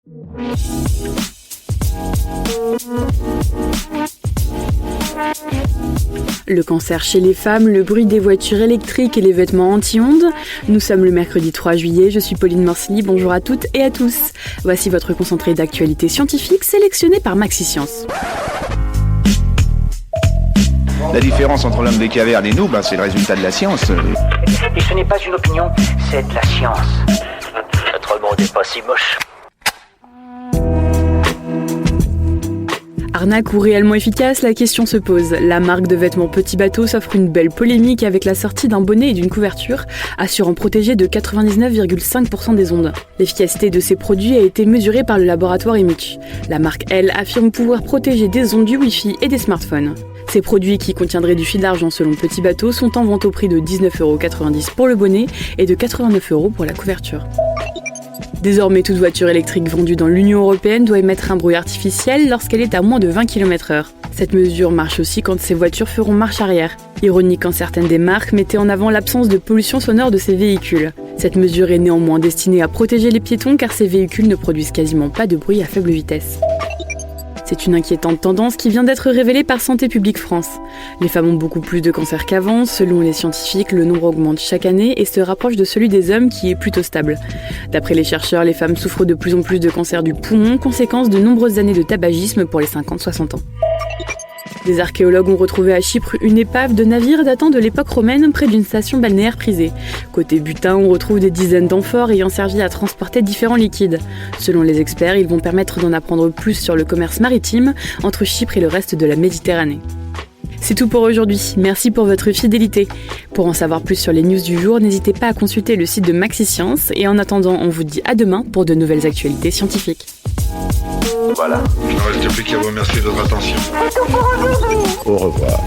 Le cancer chez les femmes, le bruit des voitures électriques et les vêtements anti-ondes. Nous sommes le mercredi 3 juillet, je suis Pauline Morcilly, bonjour à toutes et à tous. Voici votre concentré d'actualité scientifique sélectionné par MaxiScience. La différence entre l'homme des cavernes et nous, c'est le résultat de la science. Et ce n'est pas une opinion, c'est de la science. Notre monde n'est pas si moche. Arnaque ou réellement efficace, la question se pose. La marque de vêtements Petit Bateau s'offre une belle polémique avec la sortie d'un bonnet et d'une couverture assurant protéger de 99,5% des ondes. L'efficacité de ces produits a été mesurée par le laboratoire EMUC. La marque, elle, affirme pouvoir protéger des ondes du Wi-Fi et des smartphones. Ces produits qui contiendraient du fil d'argent selon Petit Bateau sont en vente au prix de 19,90€ pour le bonnet et de 89€ pour la couverture. Désormais, toute voiture électrique vendue dans l'Union européenne doit émettre un bruit artificiel lorsqu'elle est à moins de 20 km/h. Cette mesure marche aussi quand ces voitures feront marche arrière. Ironie quand certaines des marques mettaient en avant l'absence de pollution sonore de ces véhicules. Cette mesure est néanmoins destinée à protéger les piétons car ces véhicules ne produisent quasiment pas de bruit à faible vitesse. C'est une inquiétante tendance qui vient d'être révélée par Santé publique France. Les femmes ont beaucoup plus de cancers qu'avant. Selon les scientifiques, le nombre augmente chaque année et se rapproche de celui des hommes qui est plutôt stable. D'après les chercheurs, les femmes souffrent de plus en plus de cancers du poumon, conséquence de nombreuses années de tabagisme pour les 50-60 ans. Des archéologues ont retrouvé à Chypre une épave de navire datant de l'époque romaine près d'une station balnéaire prisée. Côté butin, on retrouve des dizaines d'amphores ayant servi à transporter différents liquides. Selon les experts, ils vont permettre d'en apprendre plus sur le commerce maritime entre Chypre et le reste de la Méditerranée. C'est tout pour aujourd'hui, merci pour votre fidélité. Pour en savoir plus sur les news du jour, n'hésitez pas à consulter le site de MaxiScience et en attendant, on vous dit à demain pour de nouvelles actualités scientifiques. Voilà. Il ne reste plus qu'à vous remercier de votre attention. Au revoir.